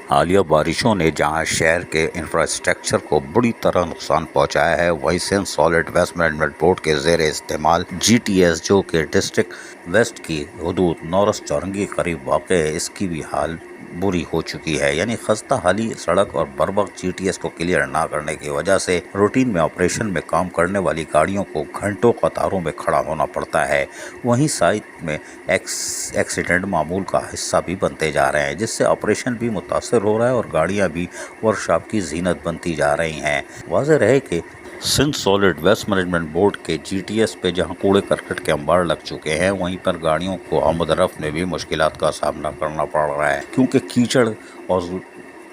हालिया बारिशों ने जहां शहर के इंफ्रास्ट्रक्चर को बुरी तरह नुकसान पहुंचाया है, वहीं Sindh solid waste management board के ज़ेर इस्तेमाल GTS जो कि डिस्ट्रिक्ट वेस्ट की हदूद नौरस चौरंगी के करीब वाक़ है, इसकी भी हाल बुरी हो चुकी है। यानी खस्ता हाली सड़क और बर वक्त GTS को क्लियर ना करने की वजह से रूटीन में ऑपरेशन में काम करने वाली गाड़ियों को घंटों कतारों में खड़ा होना पड़ता है। वहीं साइट में एक्सीडेंट मामूल का हिस्सा भी बनते जा रहे हैं, जिससे ऑपरेशन भी मुतासर हो रहा है और गाड़ियां भी वर्कशॉप की जीनत बनती जा रही हैं। वाज़ेह रहे कि Sindh solid waste management board के GTS पे जहां कूड़े करकट के अंबार लग चुके हैं, वहीं पर गाड़ियों को आमद रफ्त में भी मुश्किलात का सामना करना पड़ रहा है, क्योंकि कीचड़ और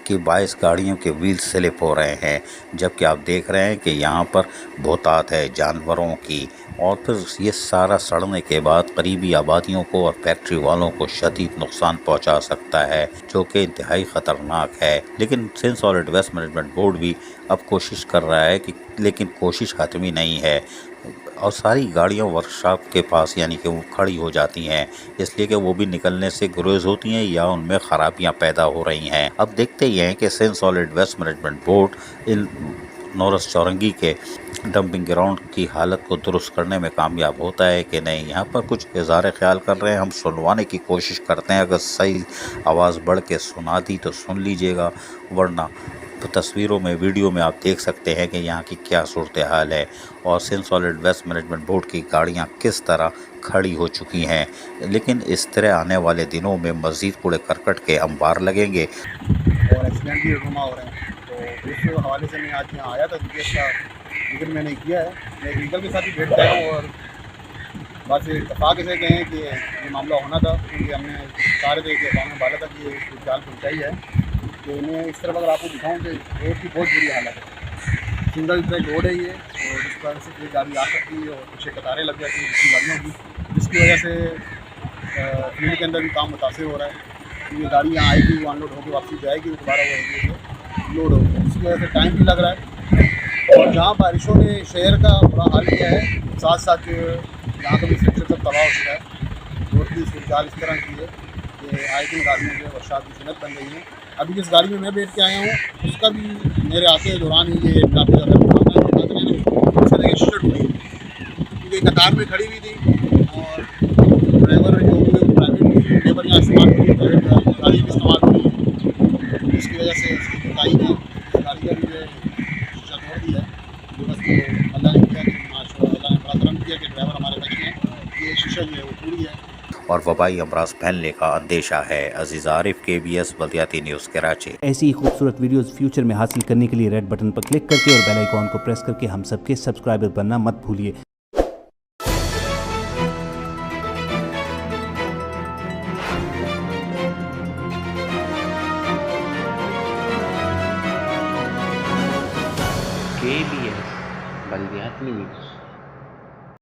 के बायस गाड़ियों के व्हील स्लिप हो रहे हैं। जबकि आप देख रहे हैं कि यहाँ पर बहुतात है जानवरों की, और फिर ये सारा सड़ने के बाद करीबी आबादियों को और फैक्ट्री वालों को शदीद नुकसान पहुँचा सकता है, जो कि इंतहाई ख़तरनाक है। लेकिन Sindh solid waste management board भी अब कोशिश कर रहा है कि, लेकिन कोशिश हतमी नहीं है, और सारी गाड़ियां वर्कशॉप के पास यानी कि वो खड़ी हो जाती हैं, इसलिए कि वो भी निकलने से गुरेज होती हैं या उनमें ख़राबियां पैदा हो रही हैं। अब देखते ही हैं कि Sindh solid waste management board इन नौरस चौरंगी के डंपिंग ग्राउंड की हालत को दुरुस्त करने में कामयाब होता है कि नहीं। यहाँ पर कुछ इज़हार ख्याल कर रहे हैं, हम सुनवाने की कोशिश करते हैं। अगर सही आवाज़ बढ़ के सुना दी तो सुन लीजिएगा, वरना तो तस्वीरों में वीडियो में आप देख सकते हैं कि यहाँ की क्या सूरत हाल है और Sindh solid waste management board की गाड़ियाँ किस तरह खड़ी हो चुकी हैं। लेकिन इस तरह आने वाले दिनों में मज़ीद कूड़े करकट के अंबार लगेंगे और एक्सीडेंट भी रुमा हो रहे हैं। तो इस हवाले से मैं आज यहाँ आया था, GTS का जिक्र मैंने किया है। मैं व्हीकल के साथ ही बैठ गया हूँ और बस इतफाक़ से कहें कि ये मामला होना था, क्योंकि हमने सारे तरीके काम में डाला था कि ये जाल पहुँचाई है। तो मैं इस तरफ अगर आपको दिखाऊँ कि रोड की बहुत बुरी हालत है। सिंगल ट्रैक रोड है ये, और इस पर से कोई गाड़ी आ सकती है और पीछे कतारें लग जाती हैं दूसरी गाड़ियों की, जिसकी वजह से फील्ड के अंदर भी काम मुतासर हो रहा है। ये गाड़ी यहाँ आएगी, वो अनलोड होकर वापसी जाएगी, तो दोबारा वो लोड होगी, इसकी वजह से टाइम भी लग रहा है। और जहाँ बारिशों ने शहर का बुरा हाल किया है, साथ साथ यहाँ का भी स्ट्रक्चर सब तबाह हो चुका है। रोड की सूरत हाल इस तरह की है कि आए दिन गाड़ियों में वर्षात की सनत बन रही है। अभी जिस गाड़ी में मैं बैठ के आया हूँ, उसका भी मेरे आते के दौरान ही ये काफ़ी ज़्यादा उसका देखिए शीशा टूटी, क्योंकि कतार में खड़ी हुई थी और ड्राइवर जो भी प्राइवेट लेबर यहाँ इस्तेमाल प्राइवेट गाड़ी भी इस्तेमाल हुई, जिसकी वजह से उसकी जुताई में गाड़ी का भी जो है शीशा तोड़ दिया है। जो बस अल्लाह ने किया कि माशाअल्लाह अल्लाह ने बड़ा करम किया कि ड्राइवर हमारे बच गए। ये शीशा जो है वो टूट गया है और वबाई अमराज फैलने का अंदेशा है। अजीज़ आरिफ, KBS बल्दियाती न्यूज़ कराची। ऐसी ही खूबसूरत वीडियोस फ्यूचर में हासिल करने के लिए रेड बटन पर क्लिक करके और बेल आइकॉन को प्रेस करके हम सबके सब्सक्राइबर बनना मत भूलिए। KBS बल्दियाती न्यूज़।